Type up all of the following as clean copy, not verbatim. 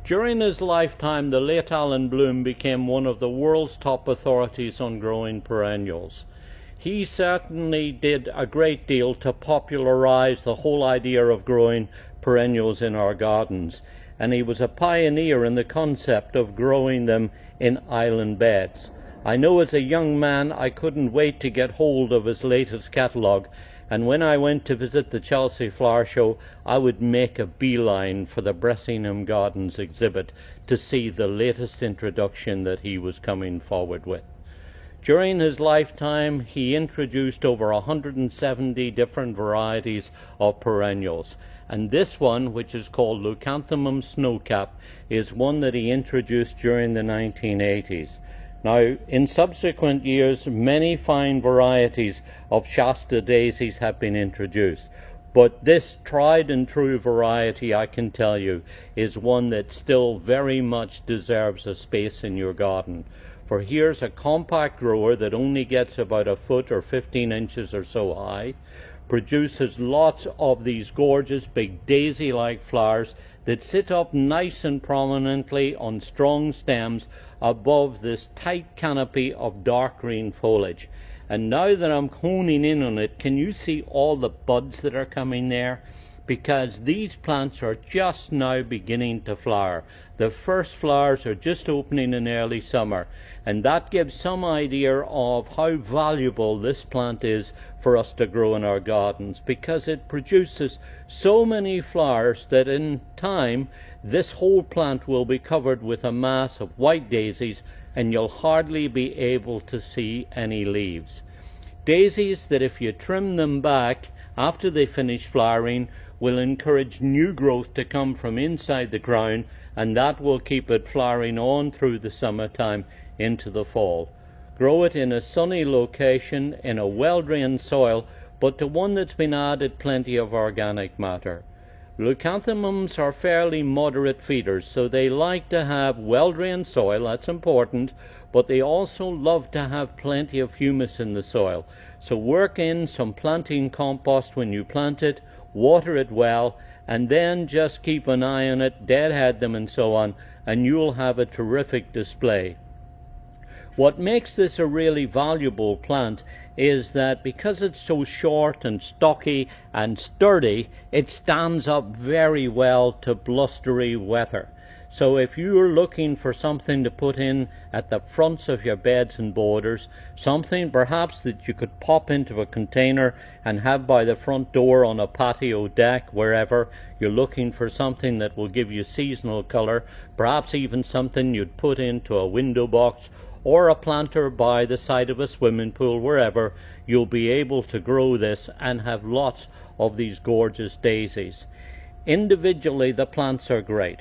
During his lifetime, the late Alan Bloom became one of the world's top authorities on growing perennials. He certainly did a great deal to popularize the whole idea of growing perennials in our gardens, and he was a pioneer in the concept of growing them in island beds. I know as a young man I couldn't wait to get hold of his latest catalogue, and when I went to visit the Chelsea Flower Show, I would make a beeline for the Bressingham Gardens exhibit to see the latest introduction that he was coming forward with. During his lifetime, he introduced over 170 different varieties of perennials, and this one, which is called Leucanthemum snowcap, is one that he introduced during the 1980s. Now, in subsequent years, many fine varieties of Shasta daisies have been introduced, but this tried and true variety, I can tell you, is one that still very much deserves a space in your garden. For here's a compact grower that only gets about a foot or 15 inches or so high, produces lots of these gorgeous big daisy-like flowers that sit up nice and prominently on strong stems above this tight canopy of dark green foliage. And now that I'm honing in on it, can you see all the buds that are coming there? Because these plants are just now beginning to flower. The first flowers are just opening in early summer, and that gives some idea of how valuable this plant is for us to grow in our gardens, because it produces so many flowers that in time this whole plant will be covered with a mass of white daisies, and you'll hardly be able to see any leaves. Daisies that, if you trim them back after they finish flowering, will encourage new growth to come from inside the crown, and that will keep it flowering on through the summertime into the fall. Grow it in a sunny location, in a well-drained soil, but to one that's been added plenty of organic matter. Leucanthemums are fairly moderate feeders, so they like to have well-drained soil, that's important, but they also love to have plenty of humus in the soil. So work in some planting compost when you plant it, water it well, and then just keep an eye on it, deadhead them and so on, and you'll have a terrific display. What makes this a really valuable plant is that because it's so short and stocky and sturdy, it stands up very well to blustery weather. So if you're looking for something to put in at the fronts of your beds and borders, something perhaps that you could pop into a container and have by the front door on a patio deck, wherever, you're looking for something that will give you seasonal color, perhaps even something you'd put into a window box or a planter by the side of a swimming pool, wherever, you'll be able to grow this and have lots of these gorgeous daisies. Individually, the plants are great,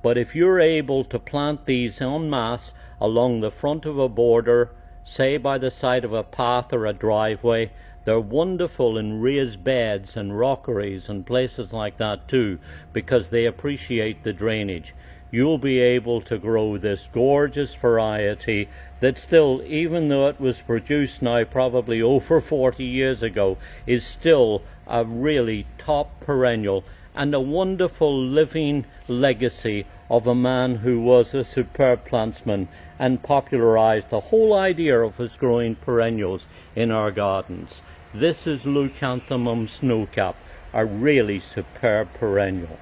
but if you're able to plant these en masse along the front of a border, say by the side of a path or a driveway, they're wonderful in raised beds and rockeries and places like that too, because they appreciate the drainage. You'll be able to grow this gorgeous variety that still, even though it was produced now probably over 40 years ago, is still a really top perennial and a wonderful living legacy of a man who was a superb plantsman and popularized the whole idea of us growing perennials in our gardens. This is Leucanthemum snowcap, a really superb perennial.